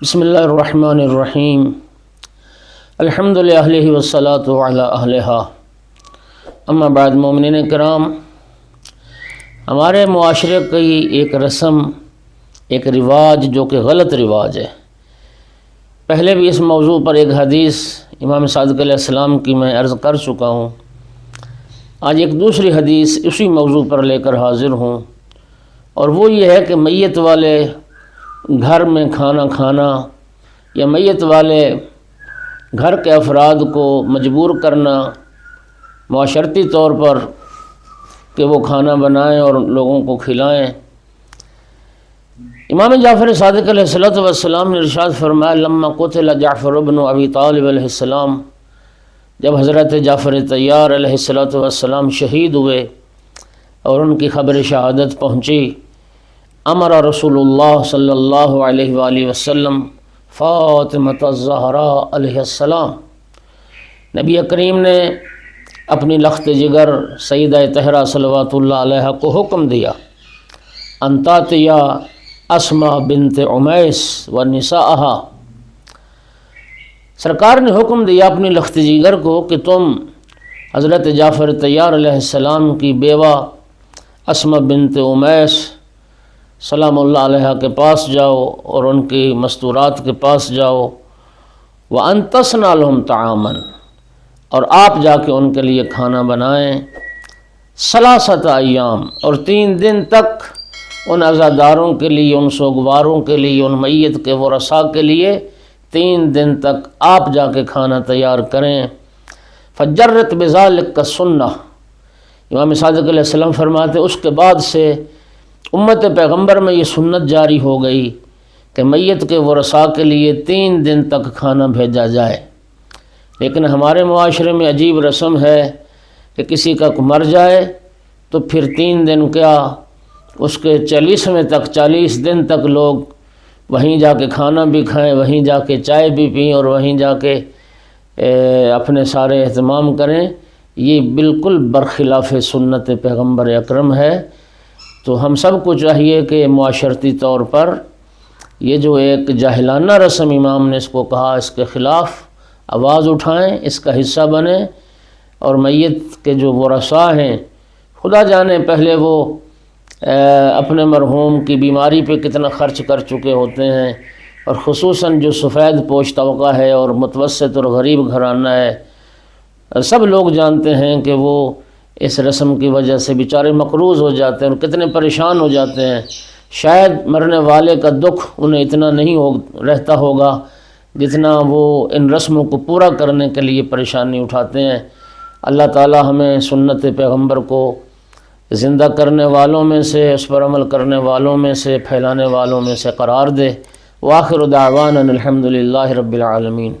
بسم اللہ الرحمن الرحیم الحمد للہ والصلاۃ علی اہلہا اما بعد مومنین کرام، ہمارے معاشرے کی ایک رسم، ایک رواج جو کہ غلط رواج ہے۔ پہلے بھی اس موضوع پر ایک حدیث امام صادق علیہ السلام کی میں عرض کر چکا ہوں۔ آج ایک دوسری حدیث اسی موضوع پر لے کر حاضر ہوں، اور وہ یہ ہے کہ میت والے گھر میں کھانا کھانا یا میت والے گھر کے افراد کو مجبور کرنا معاشرتی طور پر کہ وہ کھانا بنائیں اور لوگوں کو کھلائیں۔ امام جعفر صادق علیہ السلام نے ارشاد فرمایا، لما قتل جعفر بن ابی طالب علیہ السلام، جب حضرت جعفر طیار علیہ السلام شہید ہوئے اور ان کی خبر شہادت پہنچی، امر رسول اللہ صلی اللہ علیہ وآلہ وسلم فاطمۃ الزہراء علیہ السلام، نبی کریم نے اپنی لخت جگر سیدہ طاہرہ صلوات اللہ علیہ کو حکم دیا، ان تاتیا اسماء بنت عمیس ونساءہا، سرکار نے حکم دیا اپنی لخت جگر کو کہ تم حضرت جعفر طیار علیہ السلام کی بیوہ اسماء بنت عمیس سلام اللہ علیہ کے پاس جاؤ اور ان کی مستورات کے پاس جاؤ، وَأَن تَصْنَعَ لَهُمْ طَعَامًا، اور آپ جا کے ان کے لیے کھانا بنائیں، ثلاثۃ ایام، اور 3 دن تک ان عزاداروں کے لیے، ان سوگواروں کے لیے، ان میت کے ورثاء کے لیے 3 دن تک آپ جا کے کھانا تیار کریں۔ فجرت بذالک السنہ، امام صادق علیہ السلام فرماتے اس کے بعد سے امت پیغمبر میں یہ سنت جاری ہو گئی کہ میت کے ورثاء کے لیے 3 دن تک کھانا بھیجا جائے۔ لیکن ہمارے معاشرے میں عجیب رسم ہے کہ کسی کا مر جائے تو پھر 3 دن کیا، اس کے 40 دن تک لوگ وہیں جا کے کھانا بھی کھائیں، وہیں جا کے چائے بھی پئیں اور وہیں جا کے اپنے سارے اہتمام کریں۔ یہ بالکل برخلاف سنت پیغمبر اکرم ہے۔ تو ہم سب کو چاہیے کہ معاشرتی طور پر یہ جو ایک جاہلانہ رسم امام نے اس کو کہا، اس کے خلاف آواز اٹھائیں، اس کا حصہ بنیں، اور میت کے جو ورثاء ہیں، خدا جانے پہلے وہ اپنے مرحوم کی بیماری پہ کتنا خرچ کر چکے ہوتے ہیں، اور خصوصاً جو سفید پوش طبقہ ہے اور متوسط اور غریب گھرانہ ہے، سب لوگ جانتے ہیں کہ وہ اس رسم کی وجہ سے بیچارے مقروض ہو جاتے ہیں اور کتنے پریشان ہو جاتے ہیں۔ شاید مرنے والے کا دکھ انہیں اتنا نہیں رہتا ہوگا جتنا وہ ان رسموں کو پورا کرنے کے لیے پریشانی اٹھاتے ہیں۔ اللہ تعالی ہمیں سنت پیغمبر کو زندہ کرنے والوں میں سے، اس پر عمل کرنے والوں میں سے، پھیلانے والوں میں سے قرار دے۔ وآخر دعوانا الحمد للہ رب العالمین۔